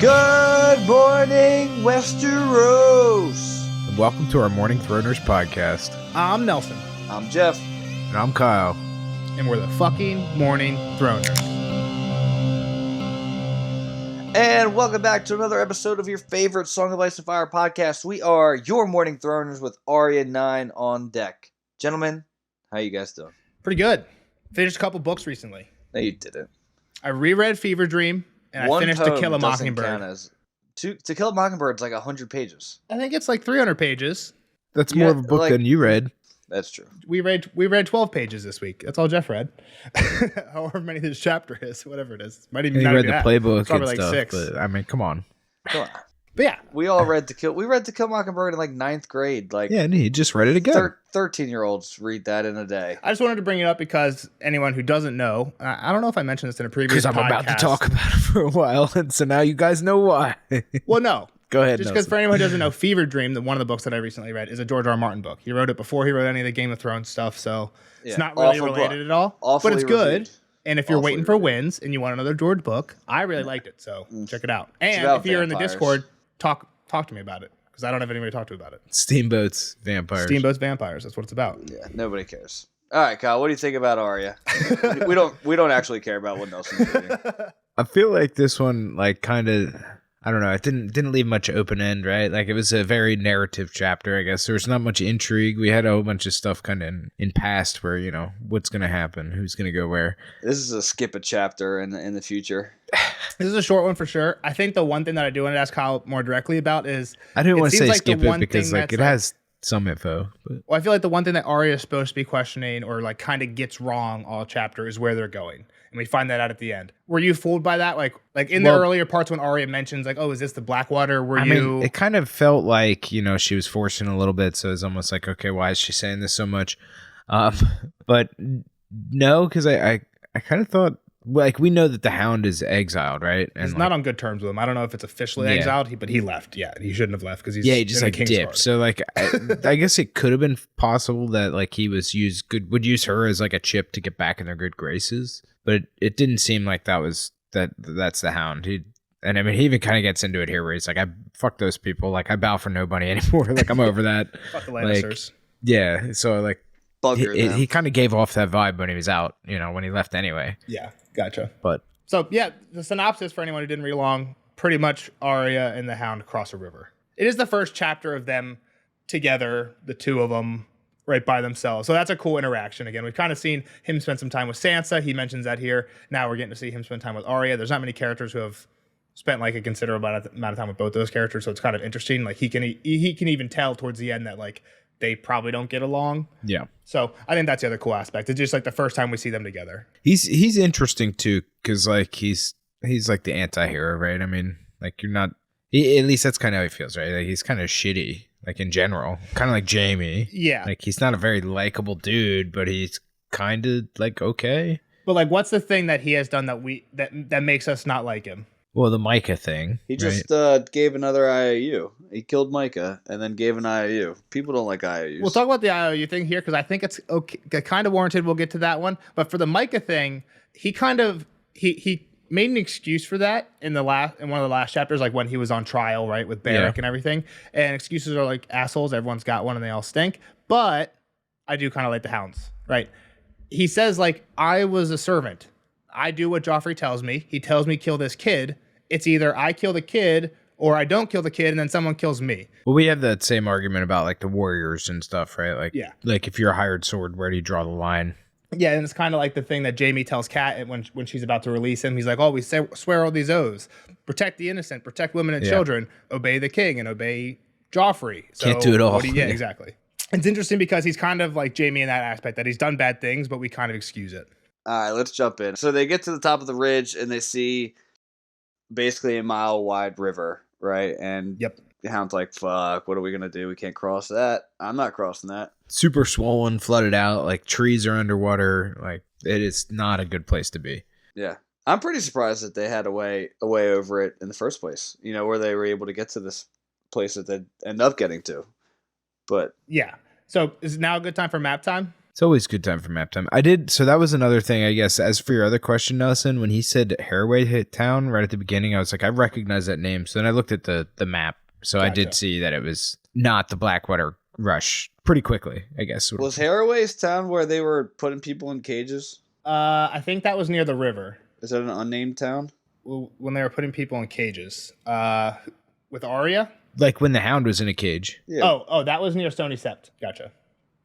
Good morning, Westeros! And welcome to our Morning Throners podcast. I'm Nelson. I'm Jeff. And I'm Kyle. And we're the fucking Morning Throners. And welcome back to another episode of your favorite Song of Ice and Fire podcast. We are your Morning Throners with Arya 9 on deck. Gentlemen, how you guys doing? Pretty good. Finished a couple books recently. No, you didn't. I reread Fever Dream, and I finished To Kill a Mockingbird. To Kill a Mockingbird's like 100 pages. I think it's like 300 pages. That's more of a book than you read. That's true. We read 12 pages this week. That's all Jeff read. However many this chapter is, whatever it is. Might even You read the that. playbook Probably and like stuff. 6. But, I mean, come on. But yeah. We read To Kill Mockingbird in like 9th grade. Like, Yeah, and he just read it again. 13-year-olds read that in a day. I just wanted to bring it up because anyone who doesn't know, I don't know if I mentioned this in a previous podcast. Because I'm about to talk about it for a while, and so now you guys know why. Well, no. Go ahead, Just because for anyone who doesn't know, Fever Dream, one of the books that I recently read, is a George R. R. Martin book. He wrote it before he wrote any of the Game of Thrones stuff, so it's not really related at all. Awfully but it's good. reviewed. And if you're waiting for wins and you want another George book, I really liked it, so check it out. And if you're in the Discord, talk to me about it, because I don't have anybody to talk to about it. Steamboats, vampires. That's what it's about. Yeah, nobody cares. All right, Kyle, what do you think about Arya? we don't actually care about what Nelson's reading. I feel like this one, like, kind of, I don't know, it didn't leave much open end, right? Like, it was a very narrative chapter, I guess. There was not much intrigue. We had a whole bunch of stuff kind of in past where, you know, what's going to happen, who's going to go where. This is a skip a chapter in the future. This is a short one for sure. I think the one thing that I do want to ask Kyle more directly about is... I didn't want to say like skip it because, like, it has some info. But. Well, I feel like the one thing that Arya is supposed to be questioning or, like, kind of gets wrong all chapter is where they're going. And we find that out at the end. Were you fooled by that? Like in the earlier parts when Arya mentions, like, oh, is this the Blackwater? I mean, it kind of felt like, you know, she was forcing a little bit. So it's almost like, okay, why is she saying this so much? But no, because I kind of thought, like, we know that the Hound is exiled, right? And he's not on good terms with him. I don't know if it's officially exiled, but he left. Yeah, he shouldn't have left because he's he just like dipped. So like, I guess it could have been possible that like he would use her as like a chip to get back in their good graces, but it didn't seem like that's the Hound. And I mean, he even kind of gets into it here where he's like, I fuck those people. Like, I bow for nobody anymore. Like, I'm over that. Fuck the Lannisters. Like, yeah. So like, he kind of gave off that vibe when he was out, you know, when he left anyway. Yeah. Gotcha. But so yeah, the synopsis for anyone who didn't read along, pretty much Arya and the Hound cross a river. It is the first chapter of them together, the two of them right by themselves. So that's a cool interaction. Again, we've kind of seen him spend some time with Sansa. He mentions that here. Now we're getting to see him spend time with Arya. There's not many characters who have spent like a considerable amount of time with both those characters. So it's kind of interesting. Like he can even tell towards the end that like they probably don't get along. Yeah. So I think that's the other cool aspect. It's just like the first time we see them together. He's interesting too, because like he's like the anti-hero, right? I mean, like you're not. At least that's kind of how he feels, right? Like he's kind of shitty, like in general, kind of like Jaime. Yeah. Like he's not a very likable dude, but he's kind of like okay. But like, what's the thing that he has done that makes us not like him? Well, the Micah thing. He just gave another IOU. He killed Micah and then gave an IOU. People don't like IOUs. We'll talk about the IOU thing here because I think it's okay, kind of warranted. We'll get to that one. But for the Micah thing, he kind of he made an excuse for that in one of the last chapters, like when he was on trial, right, with Barrack and everything. And excuses are like assholes. Everyone's got one and they all stink. But I do kind of like the Hounds, right? He says like, I was a servant. I do what Joffrey tells me. He tells me kill this kid. It's either I kill the kid or I don't kill the kid and then someone kills me. Well, we have that same argument about like the warriors and stuff, right? Like, like if you're a hired sword, where do you draw the line? Yeah, and it's kind of like the thing that Jaime tells Kat when she's about to release him. He's like, oh, we swear all these oaths. Protect the innocent, protect women and children, obey the king and obey Joffrey. So can't do it all. Yeah, exactly. It's interesting because he's kind of like Jaime in that aspect, that he's done bad things, but we kind of excuse it. All right, let's jump in. So they get to the top of the ridge and they see basically a mile-wide river, right? And the Hound's like, fuck, what are we going to do? We can't cross that. I'm not crossing that. Super swollen, flooded out, like trees are underwater. Like, it is not a good place to be. Yeah. I'm pretty surprised that they had a way over it in the first place, you know, where they were able to get to this place that they end up getting to. But yeah. So is now a good time for map time? It's always a good time for map time. So that was another thing, I guess, as for your other question, Nelson, when he said Haraway Town right at the beginning, I was like, I recognize that name. So then I looked at the map. So I did see that it was not the Blackwater Rush pretty quickly, I guess. Was Haraway's Town where they were putting people in cages? I think that was near the river. Is that an unnamed town? When they were putting people in cages. With Arya? Like when the Hound was in a cage. Yeah. Oh, that was near Stony Sept. Gotcha.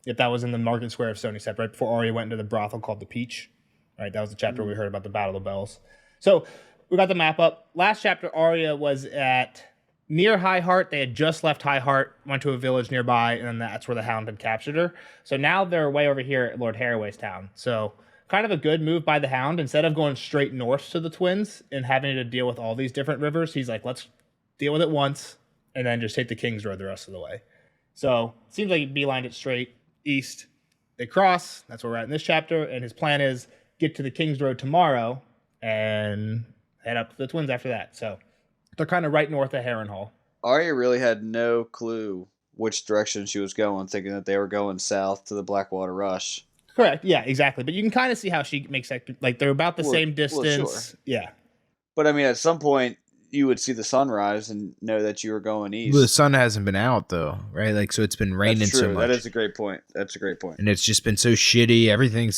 Yep, that was in the market square of Stony Sept, right before Arya went into the brothel called the Peach. Right, that was the chapter we heard about the Battle of the Bells. So we got the map up. Last chapter, Arya was at near High Heart. They had just left High Heart, went to a village nearby, and then that's where the Hound had captured her. So now they're way over here at Lord Haraway's town. So kind of a good move by the Hound. Instead of going straight north to the Twins and having to deal with all these different rivers, he's like, let's deal with it once and then just take the King's Road the rest of the way. So seems like he beelined it straight east. They cross. That's where we're at in this chapter. And his plan is get to the King's Road tomorrow and head up to the Twins after that. So they're kind of right north of Harrenhal. Arya really had no clue which direction she was going, thinking that they were going south to the Blackwater Rush. Correct. Yeah, exactly. But you can kind of see how she makes that, like they're about the same distance. Well, sure. Yeah. But I mean, at some point, you would see the sunrise and know that you were going east. Well, the sun hasn't been out though, right? Like, so it's been raining so much. That is a great point. That's a great point. And it's just been so shitty.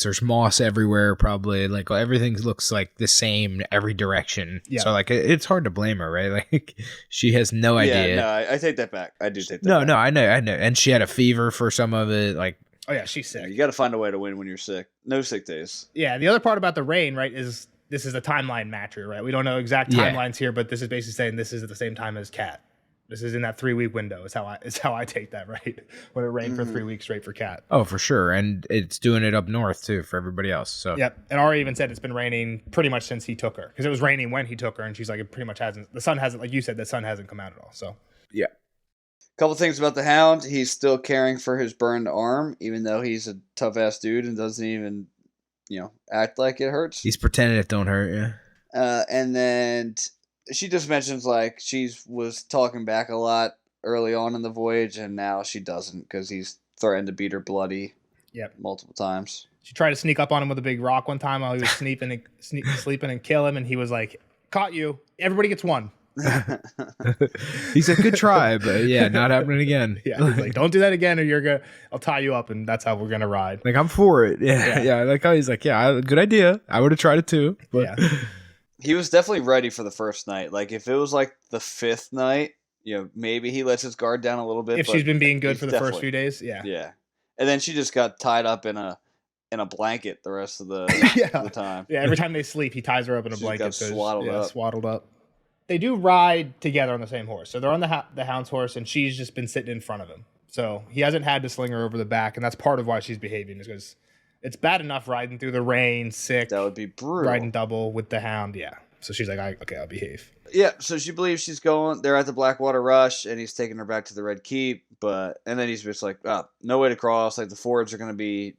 There's moss everywhere, probably. Like, everything looks like the same every direction. Yeah. So, like, it's hard to blame her, right? Like, she has no idea. Yeah, no, I take that back. I do take that back. No, I know. And she had a fever for some of it. Like, oh yeah, she's sick. You got to find a way to win when you're sick. No sick days. Yeah, the other part about the rain, right, is this is a timeline matcher, right? We don't know exact timelines here, but this is basically saying this is at the same time as Cat. This is in that 3-week window. Is how I take that, right? When it rained for 3 weeks straight for Cat. Oh, for sure, and it's doing it up north too for everybody else. So yep, and Arya even said it's been raining pretty much since he took her, because it was raining when he took her, and she's like, it pretty much hasn't. The sun hasn't, like you said, the sun hasn't come out at all. So yeah. Couple things about the Hound. He's still caring for his burned arm, even though he's a tough ass dude and doesn't even, act like it hurts. He's pretending it don't hurt, yeah. And then she just mentions like she was talking back a lot early on in the voyage, and now she doesn't because he's threatened to beat her bloody. Yep. Multiple times. She tried to sneak up on him with a big rock one time while he was sleeping and kill him, and he was like, "Caught you! Everybody gets one." He's a good try, but yeah, not happening again. Yeah, he's like, don't do that again, or I'll tie you up, and that's how we're gonna ride. Like, I'm for it. Yeah. I like how he's like, yeah, good idea. I would have tried it too. But yeah. He was definitely ready for the first night. Like, if it was like the 5th night, maybe he lets his guard down a little bit. If she's been being good for the first few days, yeah. Yeah, and then she just got tied up in a blanket the rest of the time. Yeah, every time they sleep, he ties her up in a blanket. Got swaddled up. They do ride together on the same horse. So they're on the Hound's horse, and she's just been sitting in front of him. So he hasn't had to sling her over the back, and that's part of why she's behaving, is because it's bad enough riding through the rain, sick. That would be brutal. Riding double with the Hound, yeah. So she's like, okay, I'll behave. Yeah, so she believes she's going. They're at the Blackwater Rush, and he's taking her back to the Red Keep. And then he's just like, no way to cross. Like, the fords are going to be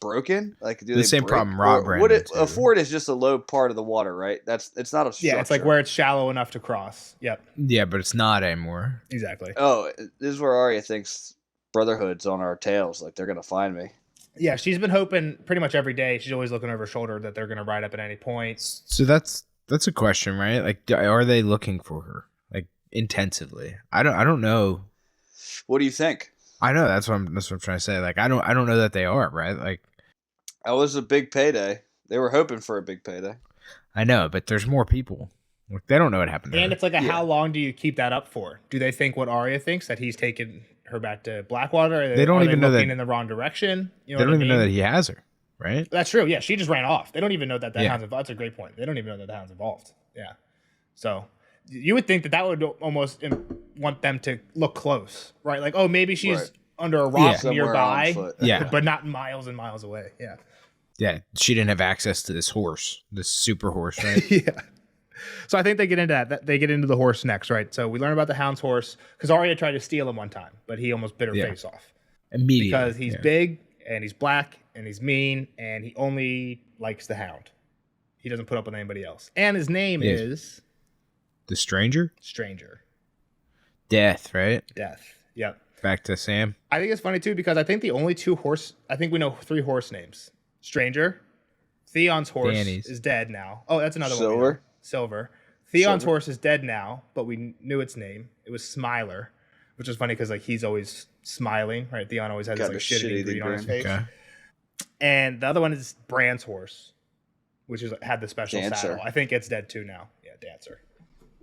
broken. Like, do the same problem Rob ran into. A ford is just a low part of the water, right? It's not a structure. Yeah, it's like where it's shallow enough to cross. Yep. Yeah, but it's not anymore. Exactly. Oh, this is where Arya thinks Brotherhood's on our tails. Like, they're going to find me. Yeah, she's been hoping pretty much every day. She's always looking over her shoulder that they're going to ride up at any point. So that's a question, right? Like, are they looking for her, like, intensively? I don't know. What do you think? I know that's what I'm trying to say. Like, I don't know that they are, right? Like, that was a big payday. They were hoping for a big payday. I know, but there's more people. Like, they don't know what happened to her. And it's like, how long do you keep that up for? Do they think what Arya thinks, that he's taken her back to Blackwater? They don't even know that in the wrong direction. They don't even know that he has her, right? That's true. Yeah, she just ran off. They don't even know that Hound's involved. That's a great point. They don't even know that the Hound's involved. Yeah. So you would think that would almost want them to look close, right? Like, oh, maybe she's under a rock nearby, but not miles and miles away. Yeah. Yeah, she didn't have access to this horse, this super horse, right? Yeah. So I think they get into that. They get into the horse next, right? So we learn about the Hound's horse, because Arya tried to steal him one time, but he almost bit her face off. Immediately. Because he's big, and he's black, and he's mean, and he only likes the Hound. He doesn't put up with anybody else. And his name is... The Stranger? Stranger. Death, right? Death. Yep. Back to Sam. I think it's funny too because I think the only I think we know 3 horse names. Stranger, Theon's horse is dead now. Oh, that's another one. Silver. Theon's horse is dead now, but we knew its name. It was Smiler, which is funny because like he's always smiling, right? Theon always has this like shitty green on his face. Okay. And the other one is Bran's horse, which had the special saddle. I think it's dead too now. Yeah, Dancer.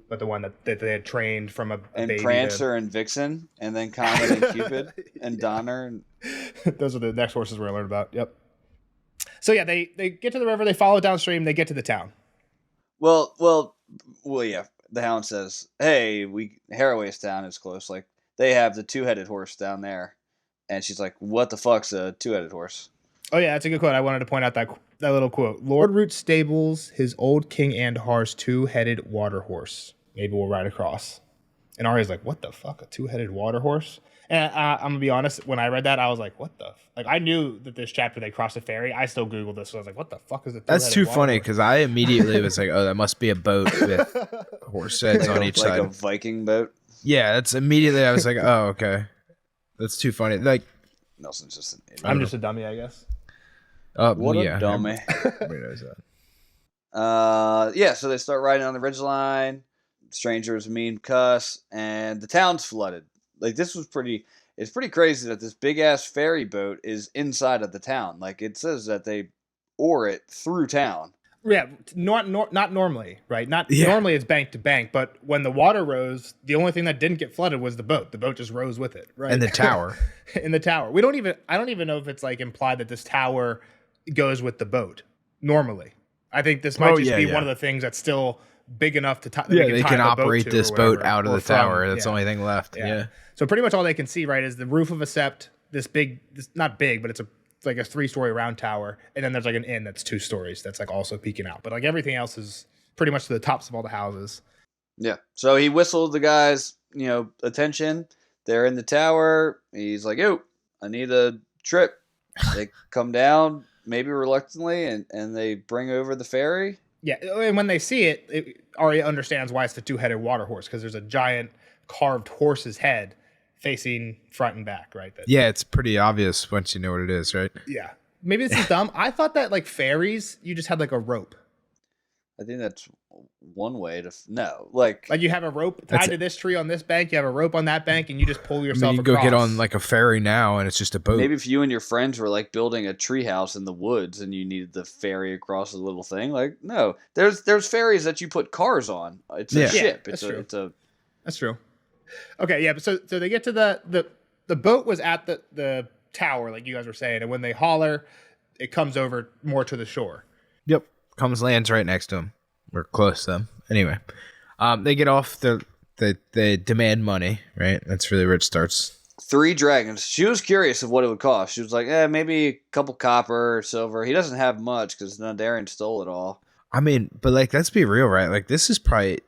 But the one that they had trained from a baby. And Prancer and Vixen, and then Comet and Cupid and Donner. Those are the next horses we're going to learn about. Yep. So yeah, they get to the river, they follow downstream, they get to the town. Well, yeah. The Hound says, "Hey, Haraway's town is close. Like they have the 2-headed horse down there," and she's like, "What the fuck's a 2-headed horse?" Oh yeah, that's a good quote. I wanted to point out that little quote. Lord Root stables his old King Andar's 2-headed water horse. Maybe we'll ride across. And Arya's like, "What the fuck, a 2-headed water horse?" And I'm gonna be honest, when I read that, I was like, "What the?" Like I knew that this chapter they crossed a ferry. I still googled this, so I was like, "What the fuck is it?" That's too funny because I immediately was like, "Oh, that must be a boat with horse heads on each side, like a Viking boat." Yeah, that's immediately. I was like, "Oh, okay, that's too funny." Like Nelson's just an idiot. I'm just a dummy, I guess. What a dummy! Yeah. So they start riding on the ridgeline. Strangers mean cuss, and the town's flooded. Like this was it's pretty crazy that this big ass ferry boat is inside of the town. Like it says that they oar it through town. Yeah, not normally, right? Normally it's bank to bank, but when the water rose, the only thing that didn't get flooded was the boat. The boat just rose with it, right? And the tower. In the tower. I don't even know if it's like implied that this tower goes with the boat normally. I think this might be one of the things that's still big enough to tie. Yeah, they can operate this boat out of the tower. That's the only thing left. Yeah. So pretty much all they can see, right, is the roof of a sept. This not big, but it's like a 3-story round tower, and then there's like an inn that's 2 stories that's like also peeking out. But like everything else is pretty much to the tops of all the houses. Yeah. So he whistled the guys, attention. They're in the tower. He's like, "Yo, I need a trip." They come down, maybe reluctantly, and they bring over the ferry. Yeah, and when they see it, Arya understands why it's the 2-headed water horse, because there's a giant carved horse's head facing front and back, right? Yeah, it's pretty obvious once you know what it is, right? Yeah. Maybe this is dumb. I thought that like ferries, you just had like a rope. I think that's one way to like you have a rope tied to this tree on this bank, you have a rope on that bank, and you just pull yourself you across. Go get on like a ferry now, and it's just a boat. Maybe if you and your friends were like building a treehouse in the woods, and you needed the ferry across a little thing. Like no, there's ferries that you put cars on. It's a ship. It's a. That's true. Okay, yeah, but so they get to the boat was at the tower, like you guys were saying, and when they holler, it comes over more to the shore. Yep, lands right next to them. We're close to them. Anyway, they get off. They demand money, right? That's where the rich starts. 3 dragons. She was curious of what it would cost. She was like, maybe a couple copper or silver. He doesn't have much because Nandarian stole it all. I mean, but like, let's be real, right? Like, this is probably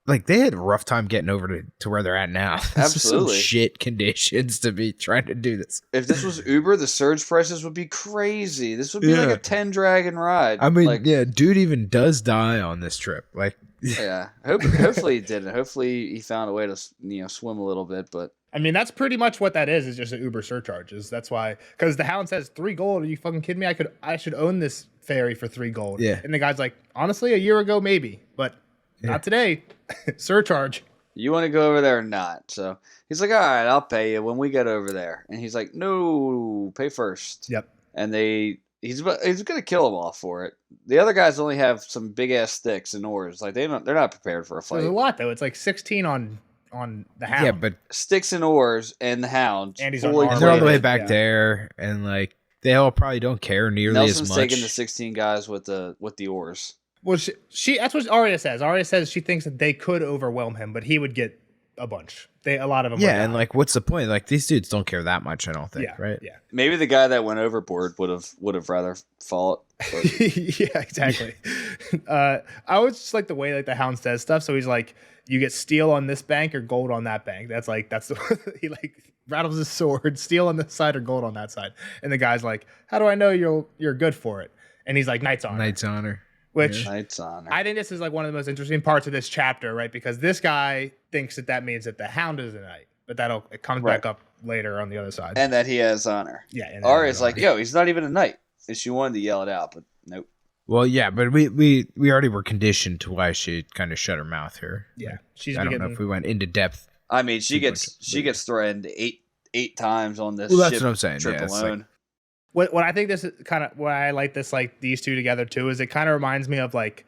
like they had a rough time getting over to where they're at now. This Absolutely, some shit conditions to be trying to do this. If this was Uber, the surge prices would be crazy. This would be like a 10 dragon ride. I mean, dude even does die on this trip. Like, yeah, hopefully he didn't. Hopefully he found a way to swim a little bit. But I mean, that's pretty much what that is just an Uber surcharges. That's why, because the Hound says 3 gold. Are you fucking kidding me? I should own this ferry for 3 gold. Yeah, and the guy's like, honestly, a year ago maybe, but not today. Surcharge. You want to go over there or not? So he's like, all right, I'll pay you when we get over there. And he's like, no, pay first. Yep. And he's gonna kill them all for it. The other guys only have some big ass sticks and oars. Like they're not prepared for a fight. There's a lot though. It's like 16 on the Hound. Yeah, but sticks and oars and the Hound. And he's they're all the way back there, and like they all probably don't care nearly Nelson's as much. taking the 16 guys with the oars. Well, she that's what Arya says. Arya says she thinks that they could overwhelm him, but he would get a bunch. A lot of them. Yeah, and like, what's the point? Like, these dudes don't care that much. I don't think. Right? Yeah. Maybe the guy that went overboard would have rather fought. Yeah, exactly. I always just like the way like the Hound says stuff. So he's like, "You get steel on this bank or gold on that bank." That's the he like rattles his sword, steel on this side or gold on that side. And the guy's like, "How do I know you're good for it?" And he's like, "Knight's honor." Knight's honor. Which Knight's honor. I think this is like one of the most interesting parts of this chapter, right? Because this guy thinks that means that the Hound is a knight, but it comes back up later on the other side. And that he has honor. Yeah. And Arya's like, yo, he's not even a knight. And she wanted to yell it out, but nope. Well, yeah, but we already were conditioned to why she kind of shut her mouth here. Yeah. I don't know if we went into depth. I mean, she gets threatened eight times on this. Well, that's what I'm saying. Trip alone. What I think this is kind of why I like this, like these two together too, is it kind of reminds me of like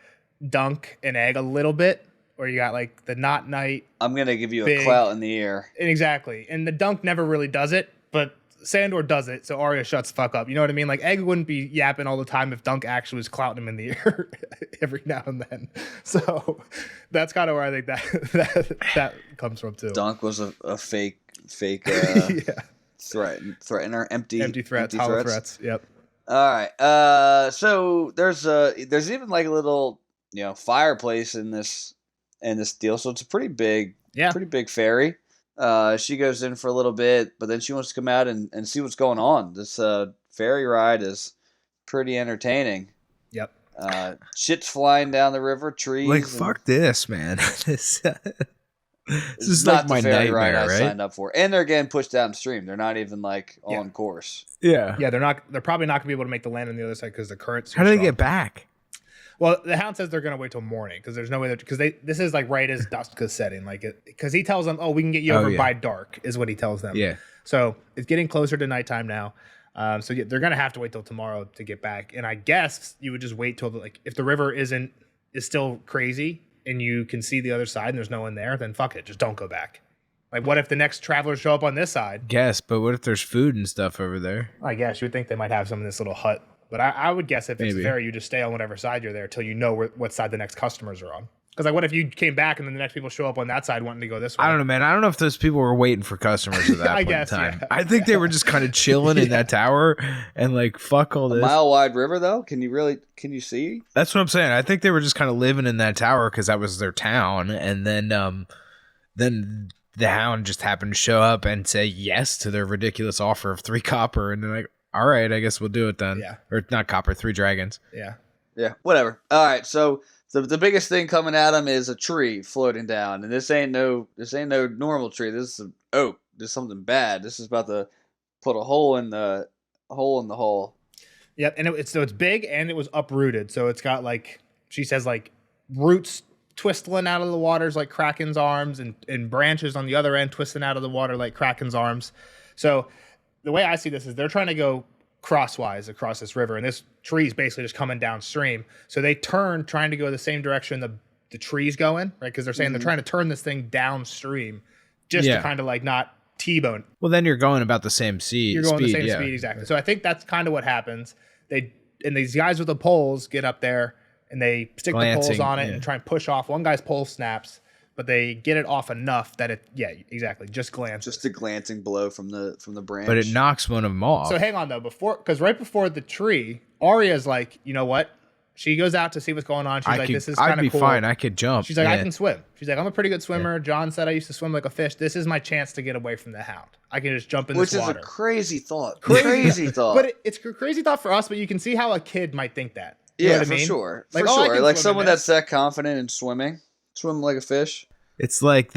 Dunk and Egg a little bit, where you got like the not knight. I'm gonna give you a clout in the ear. Exactly, and the Dunk never really does it, but Sandor does it, so Arya shuts the fuck up. You know what I mean? Like Egg wouldn't be yapping all the time if Dunk actually was clouting him in the ear every now and then. So that's kind of where I think that comes from too. Dunk was a fake yeah. threatener, empty threats, hollow threats. Yep. All right. So there's even like a little fireplace in this deal. So it's a pretty big ferry. She goes in for a little bit, but then she wants to come out and see what's going on. This ferry ride is pretty entertaining. Yep. Shit's flying down the river, trees. Like fuck this, man. This is not like my the ferry nightmare, ride I right? signed up for, and they're getting pushed downstream. They're not even like on course. Yeah. Yeah, they're probably not gonna be able to make the land on the other side because the current's. How do they get back? Well, the Hound says they're gonna wait till morning because there's no way because this is like right as dusk is setting, like because he tells them, oh, we can get you over by dark is what he tells them. Yeah. So it's getting closer to nighttime now. So they're gonna have to wait till tomorrow to get back, and I guess you would just wait till if the river is still crazy and you can see the other side and there's no one there, then fuck it, just don't go back. Like, what if the next travelers show up on this side? Guess, but what if there's food and stuff over there? I guess you would think they might have some in this little hut, but I would guess if it's ferry, you just stay on whatever side you're there till you know what side the next customers are on. Because like, what if you came back and then the next people show up on that side wanting to go this way? I don't know, man. I don't know if those people were waiting for customers at that point in time. Yeah. I think they were just kind of chilling in that tower and like, fuck all this. A mile wide river, though? Can you see? That's what I'm saying. I think they were just kind of living in that tower because that was their town. And then the Hound just happened to show up and say yes to their ridiculous offer of 3 copper. And they're like, all right, I guess we'll do it then. Yeah. Or not copper, 3 dragons. Yeah. Yeah, whatever. All right, so the biggest thing coming at them is a tree floating down, and this ain't no normal tree. This is an oak. This is something bad. This is about to put a hole in the hole. Yep, and it's big and it was uprooted, so it's got like she says like roots twisting out of the waters like Kraken's arms, and branches on the other end twisting out of the water like Kraken's arms. So the way I see this is they're trying to go crosswise across this river, and this tree is basically just coming downstream. So they turn trying to go the same direction the tree's going, right? Because they're saying they're trying to turn this thing downstream just to kind of like not T-bone. Well, then you're going about the same speed. You're going the same speed, exactly. So I think that's kind of what happens. These guys with the poles get up there and they stick the poles on it and try and push off. One guy's pole snaps, but they get it off enough that just glances. Just a glancing blow from the branch. But it knocks one of them off. So hang on though, because right before the tree, Arya's like, you know what? She goes out to see what's going on. She's like, this is kind of cool. I'd be fine. I could jump. She's like, I can swim. She's like, I'm a pretty good swimmer. Yeah. John said I used to swim like a fish. This is my chance to get away from the Hound. I can just jump in this water. Which is a crazy thought. Crazy thought. But it's a crazy thought for us, but you can see how a kid might think that. You know what I mean? Sure. Like, for sure. Like someone that's that confident in swimming. Swim like a fish. It's like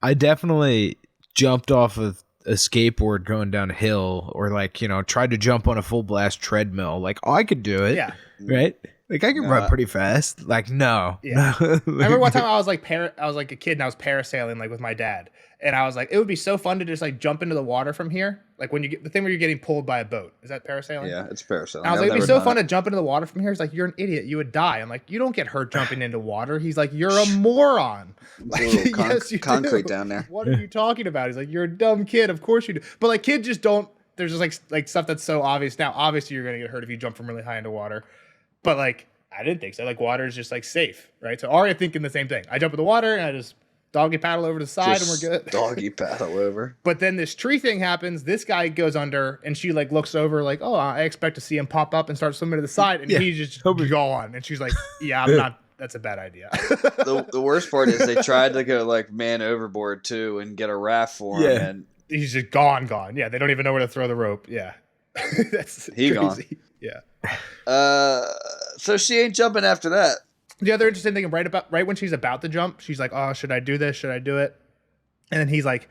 I definitely jumped off of a skateboard going down a hill, or like, tried to jump on a full blast treadmill. Like, I could do it. Yeah. Right? Like, I can run pretty fast. Like, no. Yeah. No. I remember one time I was like a kid and I was parasailing like with my dad. And I was like, it would be so fun to just like jump into the water from here. Like when you get the thing where you're getting pulled by a boat. Is that parasailing? Yeah, it's parasailing. And I was like, it'd be so fun to jump into the water from here. He's like, you're an idiot. You would die. I'm like, you don't get hurt jumping into water. He's like, you're a moron. Like, yes, you concrete down there. What are you talking about? He's like, you're a dumb kid. Of course you do. But like kids just don't. There's just like stuff that's so obvious now. Obviously, you're gonna get hurt if you jump from really high into water. But like, I didn't think so. Like water is just like safe, right? So Arya thinking the same thing. I jump in the water and I just doggy paddle over to the side and we're good. Doggy paddle over. But then this tree thing happens. This guy goes under and she like looks over like, oh, I expect to see him pop up and start swimming to the side. And he's just gone. And she's like, yeah, I'm not. That's a bad idea. The worst part is they tried to go like man overboard too and get a raft for him. And he's just gone. Yeah. They don't even know where to throw the rope. Yeah. That's crazy. Gone. Yeah. So she ain't jumping after that. The other interesting thing, right when she's about to jump, she's like, "Oh, should I do this? Should I do it?" And then she's like,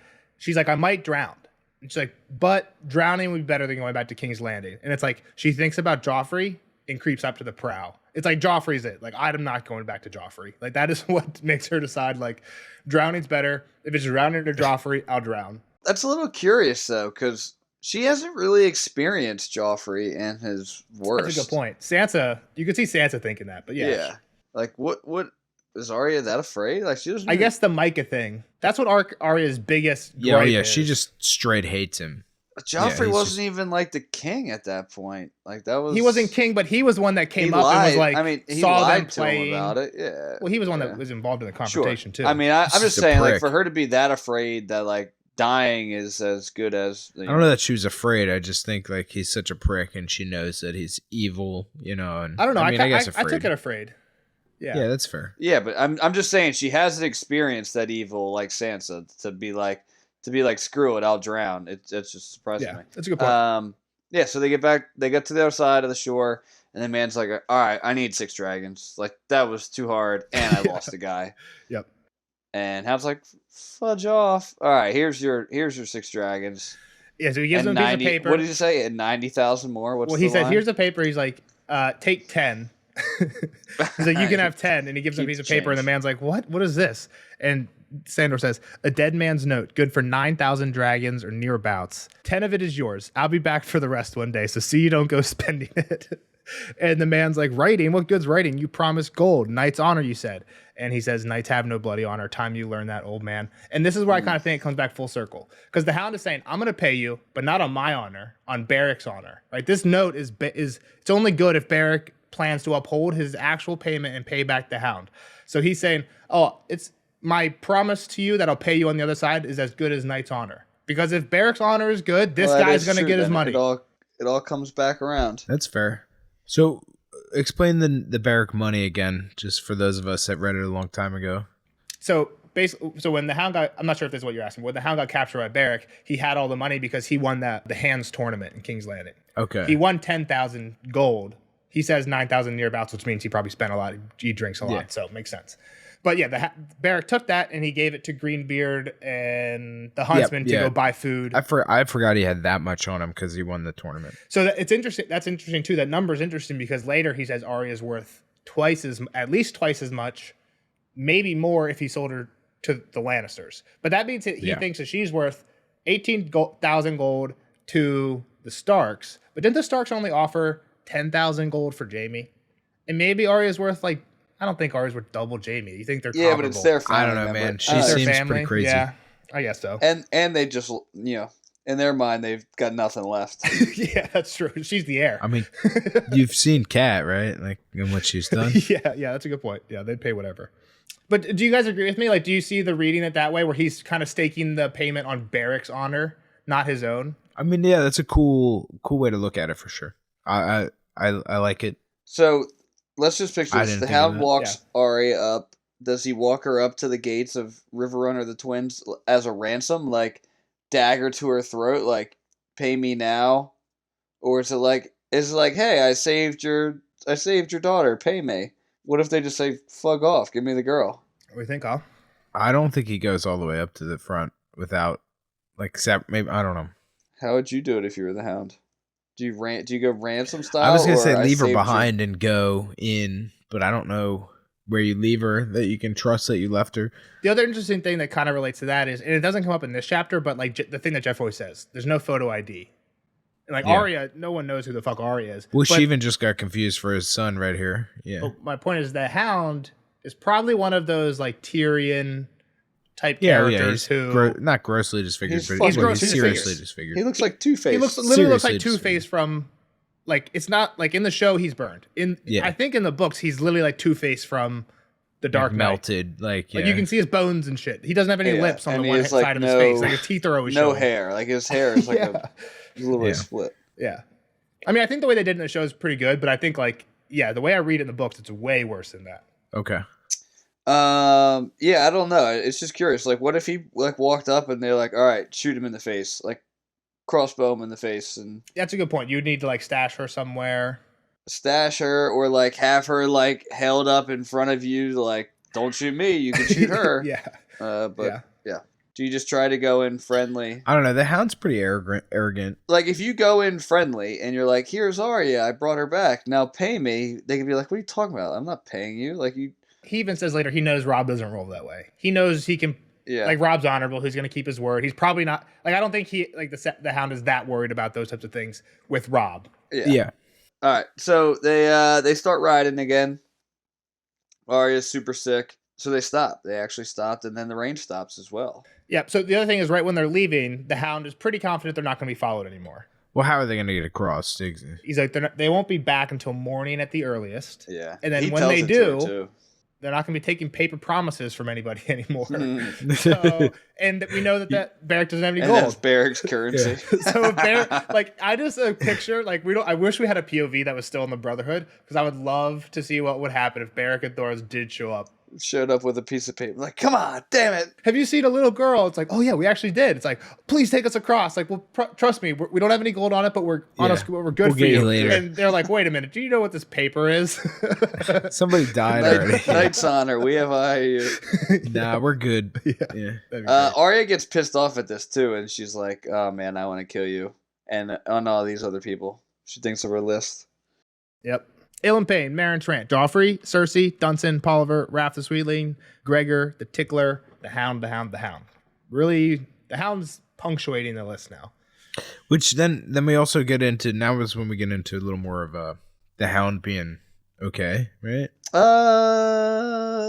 "I might drown." And she's like, but drowning would be better than going back to King's Landing. And it's like, she thinks about Joffrey and creeps up to the prow. It's like, Joffrey's it. Like, I'm not going back to Joffrey. Like, that is what makes her decide, like, drowning's better. If it's drowning or Joffrey, I'll drown. That's a little curious, though, because she hasn't really experienced Joffrey and his worst. That's a good point. Sansa, you could see Sansa thinking that, but yeah. Yeah. Like, what is Arya that afraid? Like, she doesn't. I guess the Micah thing. That's what Arya's biggest gripe is. She just straight hates him. Joffrey wasn't even like the king at that point. Like that was he wasn't king, but he was one that came up and was like, I mean, he saw lied them to playing. him about it. Yeah. Well, he was one that was involved in the confrontation too. I mean, I'm just saying, like, for her to be that afraid that like dying is as good as. I don't know that she was afraid. I just think like he's such a prick, and she knows that he's evil. You know, and I don't know. I mean, I guess I took it afraid. Yeah, that's fair. Yeah, but I'm just saying she hasn't experienced that evil like Sansa to be like screw it, I'll drown. It's just surprising me. That's a good point. Yeah, so they get to the other side of the shore, and the man's like, all right, I need 6 dragons. Like that was too hard, and I lost a guy. Yep. And Hound's like, fudge off. All right, here's your 6 dragons. Yeah, so he gives him a piece of paper. What did you say? And 90,000 more. What's he the said, line? here's a paper. He's like, take 10. He's like, you can have 10, and he gives him a piece of paper, and the man's like, what is this? And Sandor says, a dead man's note, good for 9,000 dragons or nearabouts. 10 of it is yours. I'll be back for the rest one day, so see you don't go spending it. And the man's like, writing? What good's writing? You promised gold. Knight's honor, you said. And he says, knights have no bloody honor. Time you learn that, old man. And this is where I kind of think it comes back full circle. Because the Hound is saying, I'm going to pay you, but not on my honor, on Beric's honor. Right? This note is it's only good if Beric plans to uphold his actual payment and pay back the Hound. So he's saying, oh, it's my promise to you that I'll pay you on the other side is as good as Knight's honor. Because if Beric's honor is good, this guy's going to get his money. It all comes back around. That's fair. So explain the Beric money again, just for those of us that read it a long time ago. So basically, when the Hound got, I'm not sure if this is what you're asking, when the Hound got captured by Beric, he had all the money because he won the Hands tournament in King's Landing. Okay. He won 10,000 gold. He says 9,000 nearabouts, which means he probably spent a lot. He drinks a lot, so it makes sense. But yeah, Beric took that and he gave it to Greenbeard and the huntsman to go buy food. I forgot he had that much on him because he won the tournament. So it's interesting. That's interesting too. That number is interesting because later he says Arya's worth at least twice as much, maybe more if he sold her to the Lannisters. But that means that he thinks that she's worth 18,000 gold to the Starks. But didn't the Starks only offer 10,000 gold for Jaime? And maybe Arya's worth I don't think Arya's worth double Jaime. You think they're comparable? But it's their family. I don't know, member. man. She seems pretty crazy. Yeah, I guess so. And they just, in their mind, they've got nothing left. Yeah, that's true. She's the heir. I mean, you've seen Kat, right? Like, and what she's done. Yeah, that's a good point. Yeah, they'd pay whatever. But do you guys agree with me? Like, do you see the reading it that way, where he's kind of staking the payment on Beric's honor, not his own? I mean, yeah, that's a cool way to look at it for sure. I like it. So let's just picture this. The Hound walks Arya up. Does he walk her up to the gates of Riverrun the Twins as a ransom, like dagger to her throat, like pay me now? Or is it like, hey, I saved your daughter, pay me? What if they just say, fuck off, give me the girl? What do you think, Al? I don't think he goes all the way up to the front without, except maybe, I don't know. How would you do it if you were the Hound? Do you go ransom style? I was gonna say leave her behind and go in, but I don't know where you leave her that you can trust that you left her. The other interesting thing that kind of relates to that is, and it doesn't come up in this chapter, but the thing that Jeff always says, there's no photo ID. And Arya, no one knows who the fuck Arya is. Well, she even just got confused for his son right here. Yeah. But my point is the Hound is probably one of those Tyrion type characters who not grossly disfigured, but he's seriously disfigured. He looks like Two-Face. He literally looks like Two-Face from it's not in the show he's burned. I think in the books he's literally like Two-Face from the Dark Knight. Melted, you can see his bones and shit. He doesn't have any lips on the one side of his face. Like his teeth are always showing. No hair. Like his hair is a little bit split. Yeah. I mean, I think the way they did it in the show is pretty good, but I think the way I read it in the books, it's way worse than that. Okay. I don't know. It's just curious. Like, what if he walked up and they're like, all right, shoot him in the face, crossbow him in the face, and that's a good point. You'd need to stash her somewhere. Stash her, or have her held up in front of you, don't shoot me, you can shoot her. Yeah. Yeah. Do you just try to go in friendly? I don't know. The hound's pretty arrogant. Like, if you go in friendly and you're like, here's Arya, I brought her back, now pay me, they can be like, what are you talking about? I'm not paying you. Like, you. He even says later he knows Rob doesn't roll that way. He knows he can. Yeah. Like, Rob's honorable. He's going to keep his word. He's probably not. Like, I don't think the hound is that worried about those types of things with Rob. Yeah. All right. So they start riding again. Arya's super sick. So they stop. They actually stopped, and then the rain stops as well. Yep. So the other thing is, right when they're leaving, the hound is pretty confident they're not going to be followed anymore. Well, how are they going to get across? He's like, they won't be back until morning at the earliest. Yeah. And then when they do, they're not going to be taking paper promises from anybody anymore. So, and we know that Beric doesn't have any gold. That's Beric's currency. Yeah. So if Beric, like, I just picture, like, I wish we had a POV that was still in the Brotherhood, because I would love to see what would happen if Beric and Thoros did show up. Showed up with a piece of paper. Like, come on, damn it. Have you seen a little girl? It's like, oh yeah, we actually did. It's like, please take us across. Like, well, trust me, we don't have any gold on it, but we're we're good for you. And they're like, wait a minute, do you know what this paper is? Somebody died already. Knight's honor. We have IU. Nah, we're good. Yeah. Arya gets pissed off at this too, and she's like, oh man, I want to kill you. And on all these other people. She thinks of her list. Yep. Ilan Payne, Maren Trant, Joffrey, Cersei, Dunson, Polliver, Raph the Sweetling, Gregor, the Tickler, the Hound. Really, the Hound's punctuating the list now. Which then we also get into, now is when we get into a little more of the Hound being okay, right?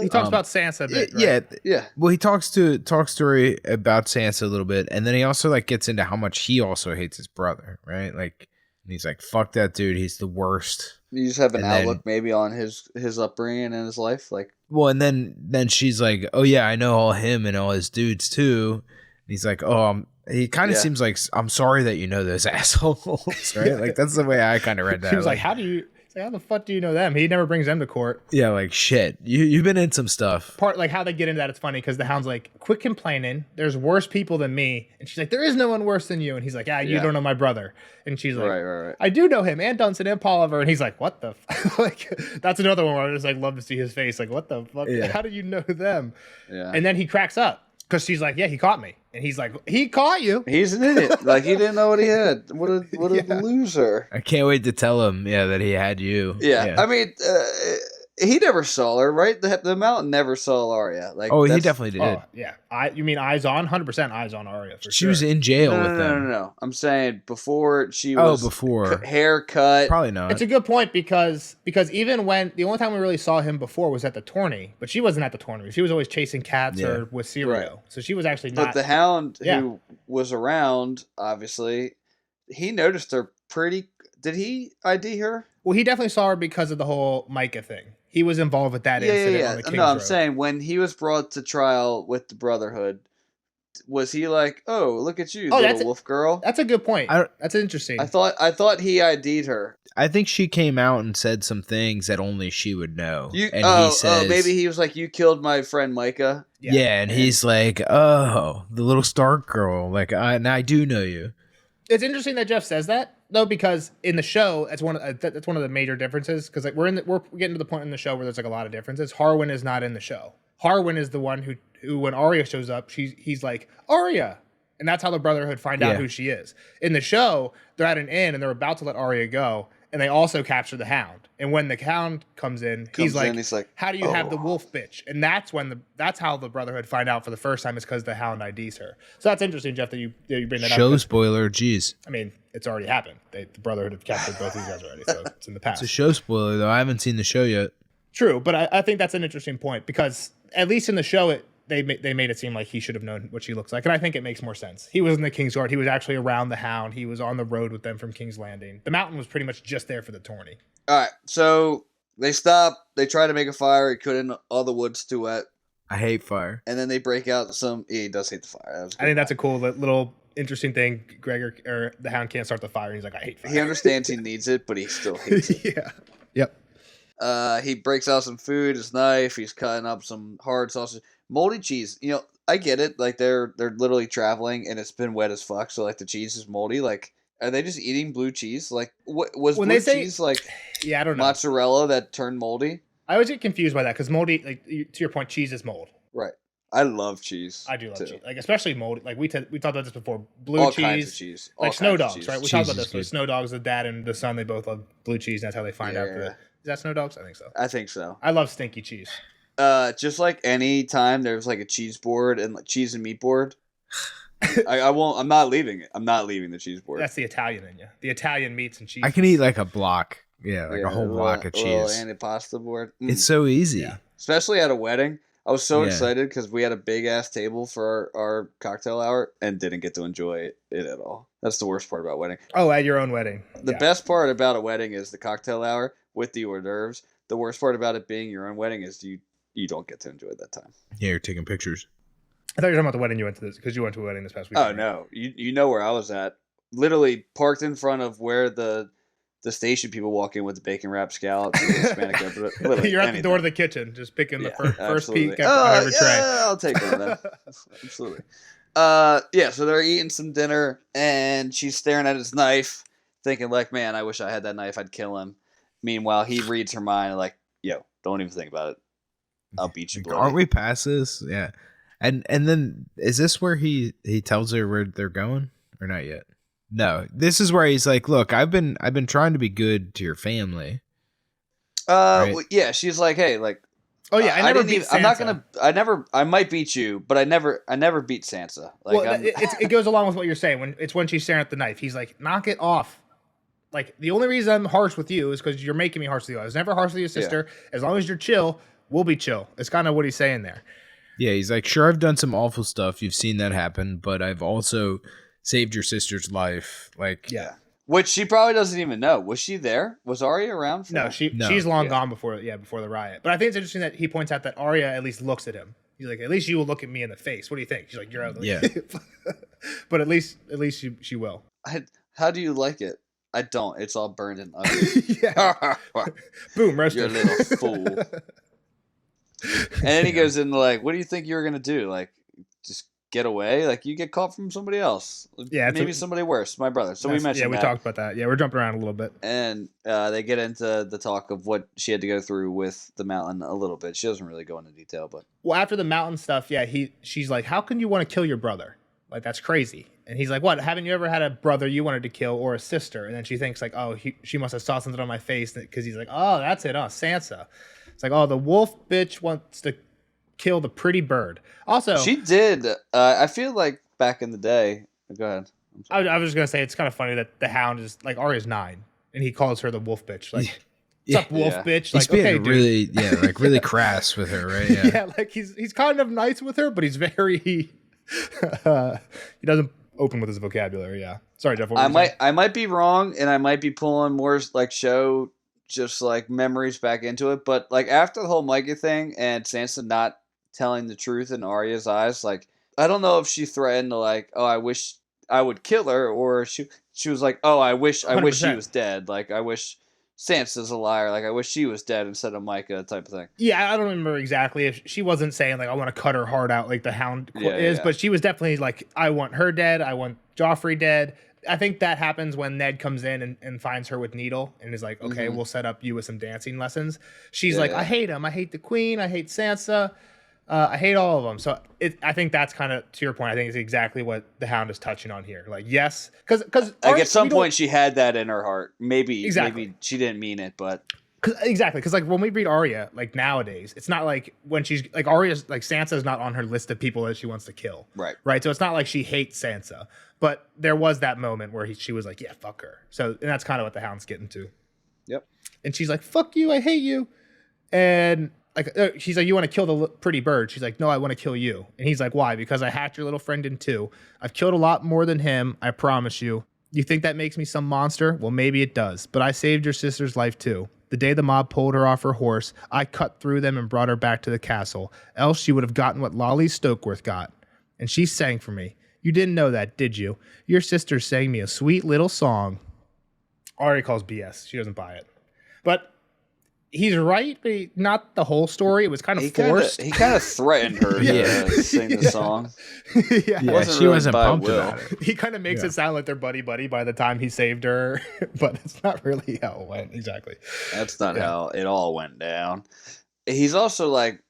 He talks about Sansa a bit, right? Yeah. Well, he talks to her about Sansa a little bit, and then he also like gets into how much he also hates his brother, right? Like, and he's like, fuck that dude, he's the worst. You just have an outlook maybe on his upbringing and his life, like. Well, and then she's like, oh yeah, I know all him and all his dudes too. And he's like, oh, he kind of seems like, I'm sorry that you know those assholes, right? Like, that's the way I kind of read that. He was like, how the fuck do you know them? He never brings them to court. Yeah, like, shit. You've been in some stuff. Like, how they get into that, it's funny, because the Hound's like, quit complaining. There's worse people than me. And she's like, there is no one worse than you. And he's like, you don't know my brother. And she's like, right. I do know him, and Dunson, and Polliver. And he's like, what the like, that's another one where I just like love to see his face. Like, what the fuck? Yeah. How do you know them? Yeah. And then he cracks up. Because she's like, yeah, he caught me. And he's like, he caught you. He's an idiot. Like, he didn't know what he had. What a loser. I can't wait to tell him, that he had you. Yeah. I mean, he never saw her, right? The Mountain never saw Arya. Like, he definitely did. Oh, yeah. You mean eyes on? 100% eyes on Arya. She was in jail with them. No. I'm saying before she was. Before. Haircut. Probably not. It's a good point because even when the only time we really saw him before was at the tourney, but she wasn't at the tourney. She was always chasing cats or with Syrio. Right. So she was actually not. But the Hound who was around, obviously, he noticed her pretty. Did he ID her? Well, he definitely saw her because of the whole Micah thing. He was involved with that incident on the King's Road. I'm saying when he was brought to trial with the Brotherhood, was he like, "Oh, look at you, little wolf girl"? That's a good point. That's interesting. I thought he ID'd her. I think she came out and said some things that only she would know. He says, maybe he was like, "You killed my friend Micah." Yeah, and he's like, "Oh, the little Stark girl. Like, I do know you." It's interesting that Jeff says that, though, because in the show, that's one of the major differences. Because like we're getting to the point in the show where there's like a lot of differences. Harwin is not in the show. Harwin is the one who when Arya shows up, he's like, Arya, and that's how the Brotherhood find out who she is. In the show, they're at an inn and they're about to let Arya go, and they also capture the Hound. And when the Hound comes in, he's like, how do you have the wolf bitch? And that's how the Brotherhood find out for the first time, is because the Hound IDs her. So that's interesting, Jeff, that you bring that up. Show spoiler, jeez. I mean, it's already happened. The Brotherhood have captured both these guys already, so it's in the past. It's a show spoiler, though. I haven't seen the show yet. True, but I think that's an interesting point, because at least in the show, they made it seem like he should have known what she looks like, and I think it makes more sense. He was in the King's Guard. He was actually around the Hound. He was on the road with them from King's Landing. The Mountain was pretty much just there for the tourney. All right, so they stop. They try to make a fire. He couldn't. All the wood's too wet. I hate fire. And then they break out some. He does hate the fire. I think that's a cool little interesting thing. Gregor or the Hound can't start the fire. And he's like, I hate fire. He understands he needs it, but he still hates it. Yeah. Yep. He breaks out some food, his knife. He's cutting up some hard sausage, moldy cheese. You know, I get it. Like they're literally traveling, and it's been wet as fuck. So like the cheese is moldy. Like, are they just eating blue cheese? Like, what was blue cheese like? Yeah, I don't know. Mozzarella that turned moldy. I always get confused by that, because moldy, like to your point, cheese is mold. Right. I love cheese. I do love too. cheese, like especially moldy. Like we talked about this before. Blue All cheese, kinds of cheese. All like snow kinds of dogs, cheese. right? We Cheese talked about is this. Like good. snow dogs, the dad and the son, they both love blue cheese. And that's how they find out. Is that snow dogs? I think so. I think so. I love stinky cheese. Just like any time there's like a cheese board and like cheese and meat board, I won't. I'm not leaving it. I'm not leaving the cheese board. That's the Italian in you. The Italian meats and cheese. I can eat like a block. Yeah, like a whole block of little cheese. antipasta board. It's so easy. Yeah. Especially at a wedding. I was so excited because we had a big ass table for our cocktail hour and didn't get to enjoy it at all. That's the worst part about wedding. Oh, at your own wedding. The best part about a wedding is the cocktail hour with the hors d'oeuvres. The worst part about it being your own wedding is you don't get to enjoy that time. Yeah, you're taking pictures. I thought you were talking about the wedding you went to this because you went to a wedding this past weekend. Oh no, you know where I was at. Literally parked in front of where the station people walk in with the bacon wrapped scallops. And Hispanic You're at the door to the kitchen, just picking the first peek after every tray. Yeah, I'll take one of that. Absolutely. Yeah, so they're eating some dinner, and she's staring at his knife, thinking like, "Man, I wish I had that knife. I'd kill him." Meanwhile, he reads her mind, like, "Yo, don't even think about it. I'll beat you." Aren't we past this? Yeah. And then is this where he tells her where they're going or not yet? No, this is where he's like, "Look, I've been trying to be good to your family." Right? Well, yeah, she's like, "Hey, like, oh yeah, I might beat you, but I never beat Sansa." Like, well, it goes along with what you're saying when she's staring at the knife. He's like, "Knock it off." Like, the only reason I'm harsh with you is because you're making me harsh with you. I was never harsh with your sister. Yeah. As long as you're chill, we'll be chill. It's kind of what he's saying there. Yeah, he's like, "Sure, I've done some awful stuff. You've seen that happen, but I've also saved your sister's life." Like, yeah. Which she probably doesn't even know. Was she there? Was Arya around? For no, she's long gone before the riot. But I think it's interesting that he points out that Arya at least looks at him. He's like, "At least you will look at me in the face. What do you think?" She's like, "You're ugly." Yeah. But at least she will. How do you like it? I don't. It's all burned and ugly. Yeah. Boom, roasted. You're a little fool. And then he goes into like, "What do you think you were gonna do? Like, just get away? Like, you get caught from somebody else? Yeah, maybe somebody worse. My brother." So we mentioned. Yeah, we talked about that. Yeah, we're jumping around a little bit. And they get into the talk of what she had to go through with the mountain a little bit. She doesn't really go into detail, but after the mountain stuff, yeah, she's like, "How can you want to kill your brother? Like, that's crazy." And he's like, "What? Haven't you ever had a brother you wanted to kill or a sister?" And then she thinks like, "Oh, she must have saw something on my face," because he's like, "Oh, that's it, Sansa." It's like, "Oh, the wolf bitch wants to kill the pretty bird." Also, she did. I feel like back in the day. Go ahead. I was just gonna say it's kind of funny that the Hound is like Arya's 9, and he calls her the wolf bitch. Like, what's up, wolf bitch? Like, he's being really, like really crass with her, right? Yeah, yeah, like he's kind of nice with her, but he's very he doesn't open with his vocabulary. Yeah, sorry, Jeff. I might be wrong, and I might be pulling more like show just like memories back into it, but like after the whole Micah thing and Sansa not telling the truth in Arya's eyes, like I don't know if she threatened to like, "Oh, I wish I would kill her," or she was like, "Oh, I wish she was dead." Like, I wish Sansa's a liar. Like, I wish she was dead instead of Micah, type of thing. Yeah, I don't remember exactly if she wasn't saying like, "I want to cut her heart out," like the Hound is, but she was definitely like, "I want her dead. I want Joffrey dead." I think that happens when Ned comes in and finds her with Needle and is like, "Okay, we'll set up you with some dancing lessons." She's like, "I hate him. I hate the Queen. I hate Sansa. I hate all of them." So I think that's kind of, to your point, I think it's exactly what the Hound is touching on here. Like, yes, because like at some point she had that in her heart. Maybe she didn't mean it, but because like when we read Arya, like nowadays, it's not like when she's like Arya's like Sansa's not on her list of people that she wants to kill. Right. So it's not like she hates Sansa, but there was that moment where she was like, "Yeah, fuck her." So and that's kind of what the Hound's getting to. Yep. And she's like, "Fuck you, I hate you," and like she's like, "You want to kill the pretty bird?" She's like, "No, I want to kill you." And he's like, "Why?" "Because I hacked your little friend in two. I've killed a lot more than him, I promise you. You think that makes me some monster? Well, maybe it does, but I saved your sister's life too. The day the mob pulled her off her horse, I cut through them and brought her back to the castle. Else she would have gotten what Lolly Stokeworth got. And she sang for me. You didn't know that, did you? Your sister sang me a sweet little song." Arya calls BS. She doesn't buy it. But he's right, but not the whole story. It was kind of forced. He kind of threatened her to sing the song. Yeah, she wasn't pumped about it. He kind of makes it sound like they're buddy-buddy by the time he saved her, but it's not really how it went exactly. That's not how it all went down. He's also like,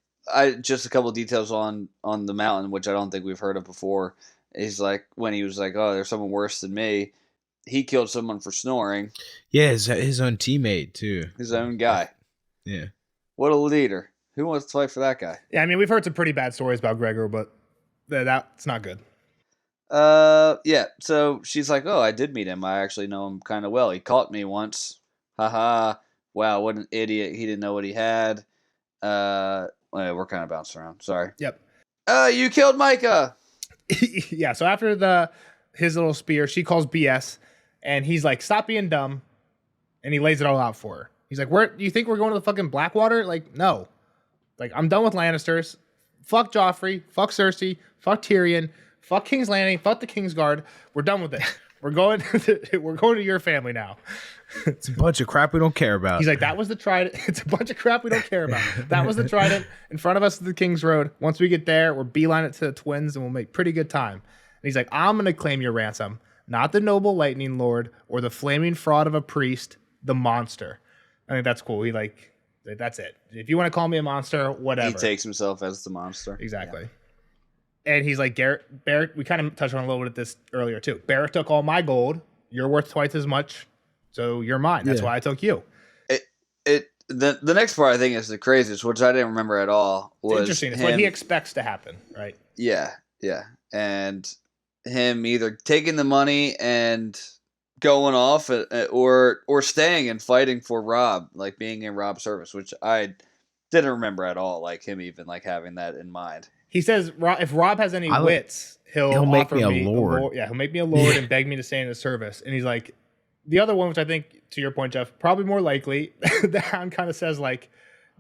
just a couple details on the mountain, which I don't think we've heard of before. He's like, when he was like, oh, there's someone worse than me. He killed someone for snoring. Yeah, his own teammate too. His own guy. Yeah. What a leader. Who wants to fight for that guy? Yeah, I mean, we've heard some pretty bad stories about Gregor, but that's not good. Yeah. So she's like, oh, I did meet him. I actually know him kind of well. He caught me once. Haha. Wow, what an idiot. He didn't know what he had. We're kind of bouncing around. Sorry. Yep. You killed Micah. Yeah, so after his little spear, she calls BS, and he's like, stop being dumb, and he lays it all out for her. He's like, where, you think we're going to the fucking Blackwater? Like, no. Like, I'm done with Lannisters. Fuck Joffrey. Fuck Cersei. Fuck Tyrion. Fuck King's Landing. Fuck the Kingsguard. We're done with it. We're going to your family now. It's a bunch of crap we don't care about. He's like, that was the trident. It's a bunch of crap we don't care about. That was the trident in front of us at the King's Road. Once we get there, we'll beeline it to the twins and we'll make pretty good time. And he's like, I'm going to claim your ransom. Not the noble lightning lord or the flaming fraud of a priest, the monster. I think that's cool. He like, that's it. If you want to call me a monster, whatever. He takes himself as the monster. Exactly. Yeah. And he's like, Barrack, we kind of touched on a little bit of this earlier too. Barrack took all my gold. You're worth twice as much. So you're mine. That's why I took you. The next part I think is the craziest, which I didn't remember at all. Was interesting. It's what he expects to happen, right? Yeah, and him either taking the money and going off, or staying and fighting for Robb, like being in Robb's service, which I didn't remember at all. Like him even like having that in mind. He says if Robb has any wits, he'll make offer me a lord. He'll make me a lord and beg me to stay in his service. And he's like, the other one, which I think, to your point, Jeff, probably more likely, the Hound kind of says like,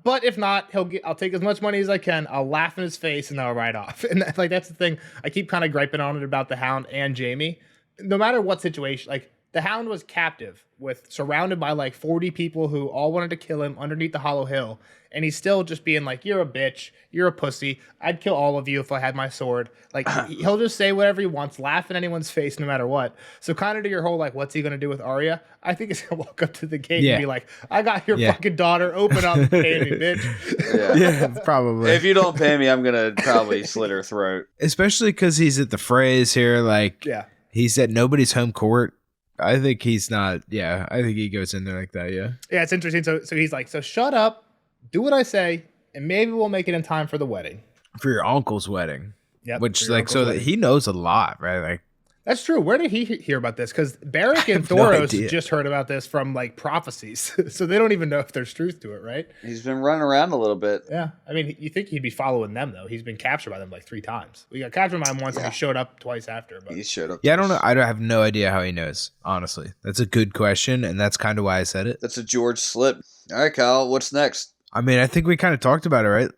but if not, I'll take as much money as I can. I'll laugh in his face and then I'll ride off. And that's the thing. I keep kind of griping on it about the Hound and Jaime. No matter what situation, like the Hound was captive surrounded by like 40 people who all wanted to kill him underneath the Hollow Hill. And he's still just being like, you're a bitch. You're a pussy. I'd kill all of you if I had my sword. Like, he'll just say whatever he wants, laugh in anyone's face no matter what. So kind of to your whole, like, what's he going to do with Arya? I think he's going to walk up to the gate and be like, I got your fucking daughter. Open up and pay me, bitch. Yeah, probably. If you don't pay me, I'm going to probably slit her throat. Especially because he's at the phrase here. Like, he's at nobody's home court. I think he's not. Yeah, I think he goes in there like that. Yeah. Yeah, it's interesting. So he's like, so shut up. Do what I say, and maybe we'll make it in time for the wedding. For your uncle's wedding. Yep. Which, like, so that he knows a lot, right? Like, that's true. Where did he hear about this? Because Barrack and Thoros just heard about this from, like, prophecies. So they don't even know if there's truth to it, right? He's been running around a little bit. Yeah. I mean, you think he'd be following them, though. He's been captured by them, like, 3 times. We got captured by him once, and he showed up twice after. But he showed up. Yeah, I don't know. I have no idea how he knows, honestly. That's a good question, and that's kind of why I said it. That's a George slip. All right, Kyle, what's next? I mean, I think we kind of talked about it, right?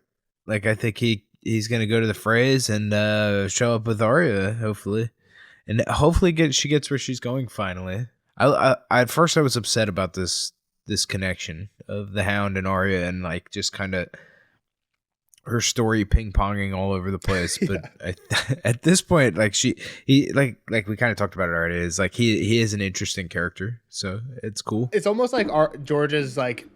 Like, I think he's going to go to the phrase and show up with Arya, hopefully. And hopefully she gets where she's going finally. I at first I was upset about this connection of the Hound and Arya and, like, just kind of her story ping-ponging all over the place. But at this point, like, he we kind of talked about it already, is like he is an interesting character. So it's cool. It's almost like George's, like,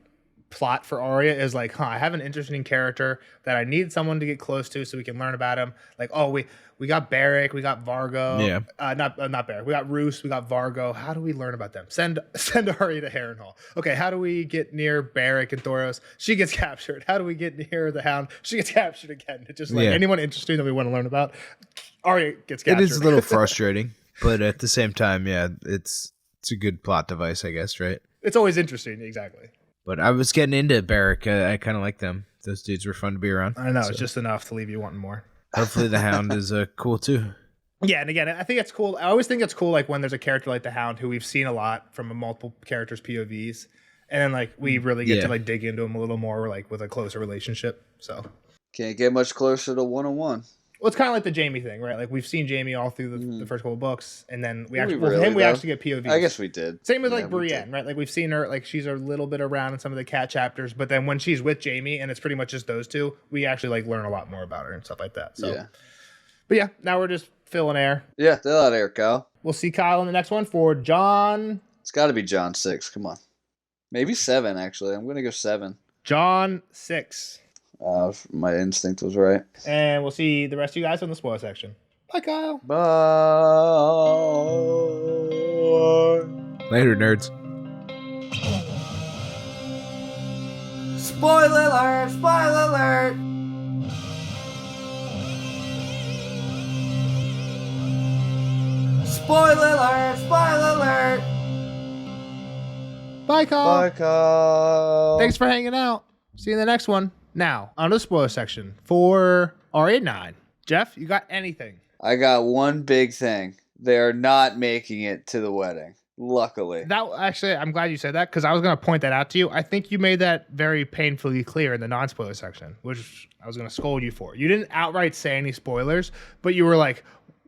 plot for Arya is like, I have an interesting character that I need someone to get close to so we can learn about him. Like, oh, we got Barrack, we got Vargo. Yeah. Not Barrack. We got Roose, we got Vargo. How do we learn about them? Send Arya to Harrenhal. Okay, how do we get near Barrack and Thoros? She gets captured. How do we get near the Hound? She gets captured again. It's just like anyone interesting that we want to learn about, Arya gets captured. It is a little frustrating, but at the same time, it's a good plot device, I guess, right? It's always interesting, exactly. But I was getting into Barrack. I kind of like them. Those dudes were fun to be around. I know. So. It's just enough to leave you wanting more. Hopefully the Hound is cool too. Yeah, and again, I think it's cool. I always think it's cool, like, when there's a character like the Hound who we've seen a lot from multiple characters' POVs. And then, like, we really get to, like, dig into him a little more, like, with a closer relationship. So can't get much closer to one-on-one. Well, it's kind of like the Jaime thing, right? Like, we've seen Jaime all through the first couple of books, and then we actually get POVs. I guess we did. Same with, like, Brienne, right? Like, we've seen her, like, she's a little bit around in some of the cat chapters, but then when she's with Jaime and it's pretty much just those two, we actually, like, learn a lot more about her and stuff like that. So, but yeah, now we're just filling air. Yeah, fill out air, Kyle. We'll see Kyle in the next one for John. It's got to be John 6. Come on, maybe 7. Actually, I'm gonna go 7. John 6. My instinct was right. And we'll see the rest of you guys in the spoiler section. Bye, Kyle. Bye. Later, nerds. Spoiler alert! Spoiler alert! Spoiler alert! Spoiler alert! Bye, Kyle. Bye, Kyle. Thanks for hanging out. See you in the next one. Now, on to the spoiler section for Arya 9. Jeff, you got anything? I got one big thing. They are not making it to the wedding. Luckily. That actually, I'm glad you said that because I was going to point that out to you. I think you made that very painfully clear in the non-spoiler section, which I was going to scold you for. You didn't outright say any spoilers, but you were like,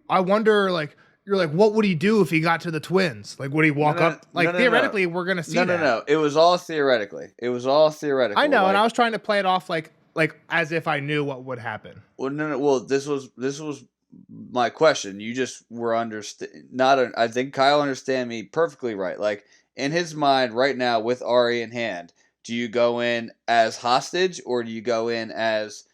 I wonder, like, you're like, what would he do if he got to the twins? Like, would he walk up? Like, theoretically, we're going to see that. No. It was all theoretically. I know, and I was trying to play it off like as if I knew what would happen. Well, no. Well, this was my question. You just were I think Kyle understand me perfectly right. Like, in his mind right now with Arya in hand, do you go in as hostage or do you go in as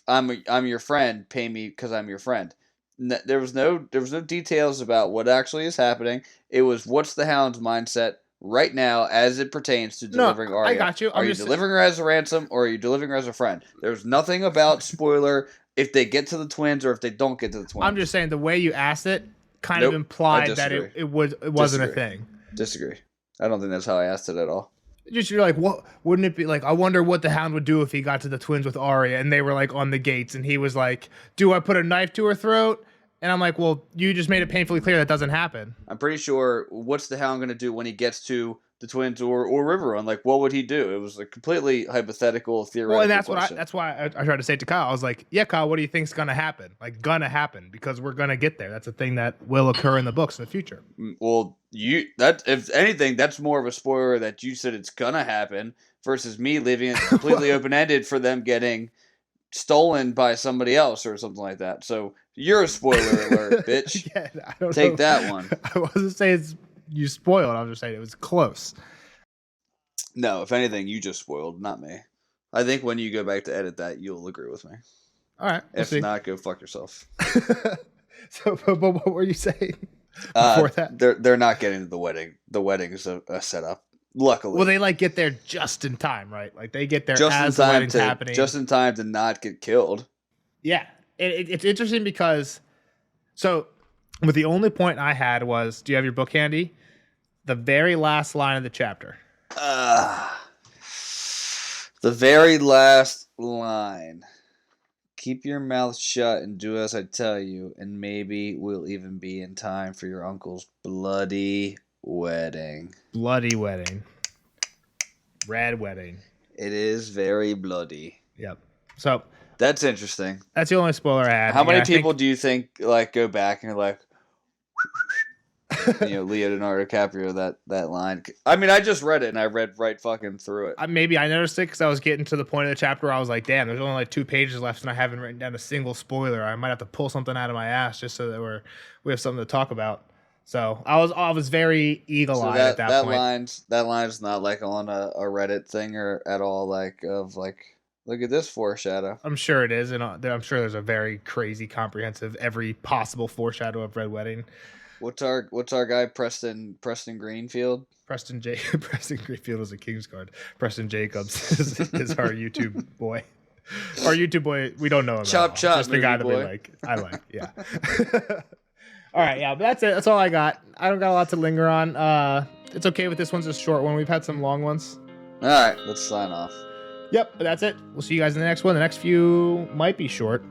I'm your friend, pay me because I'm your friend? There was no details about what actually is happening. It was what's the Hound's mindset right now as it pertains to delivering Arya. I got you. Are you delivering her as a ransom or are you delivering her as a friend? There's nothing about spoiler if they get to the twins or if they don't get to the twins. I'm just saying the way you asked it kind of implied that it wasn't a thing. Disagree. I don't think that's how I asked it at all. Just you're like, what wouldn't it be like? I wonder what the Hound would do if he got to the twins with Arya, and they were like on the gates, and he was like, "Do I put a knife to her throat?" And I'm like, "Well, you just made it painfully clear that doesn't happen." I'm pretty sure. What's the Hound going to do when he gets to the twins or Riverrun? Like, what would he do? It was a completely hypothetical, theoretical. Well, and question. that's why I tried to say to Kyle. I was like, "Yeah, Kyle, what do you think's gonna happen? Like, gonna happen because we're gonna get there. That's a thing that will occur in the books in the future." Well, if anything, that's more of a spoiler that you said it's gonna happen versus me leaving it completely open ended for them getting stolen by somebody else or something like that. So you're a spoiler alert, bitch. Yeah, I don't Take know. that one. I wasn't saying you spoiled. I was just saying it was close. No, if anything, you just spoiled, not me. I think when you go back to edit that, you'll agree with me. All right. If not, go fuck yourself. So, but what were you saying before that? They're not getting to the wedding. The wedding is a setup. Luckily. Well, they like get there just in time, right? Like they get there just as the wedding's happening. Just in time to not get killed. Yeah. It's interesting because, but the only point I had was, do you have your book handy? The very last line of the chapter. The very last line. Keep your mouth shut and do as I tell you, and maybe we'll even be in time for your uncle's bloody wedding. Bloody wedding. Red wedding. It is very bloody. Yep. So that's interesting. That's the only spoiler I had. How many people do you think like go back and are like, Leonardo DiCaprio, that line? I mean, I just read it and I read right fucking through it. Maybe I noticed it because I was getting to the point of the chapter where I was like, damn, there's only like 2 pages left and I haven't written down a single spoiler. I might have to pull something out of my ass just so that we have something to talk about. So I was very eagle-eyed at that point. That line's not like on a Reddit thing or at all like of like, look at this foreshadow. I'm sure it is, and I'm sure there's a very crazy, comprehensive, every possible foreshadow of Red Wedding. What's our guy Preston Greenfield? Preston Greenfield is a Kingsguard. Preston Jacobs is our YouTube boy. Our YouTube boy, we don't know him. Chop. Just the guy that we like. I like, yeah. All right, yeah, but that's it. That's all I got. I don't got a lot to linger on. It's okay with this one's a short one. We've had some long ones. All right, let's sign off. Yep, but that's it. We'll see you guys in the next one. The next few might be short,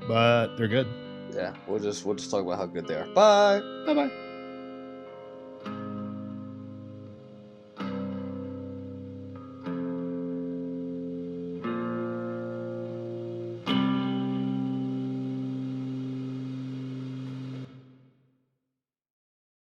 but they're good. Yeah, we'll just talk about how good they are. Bye. Bye-bye.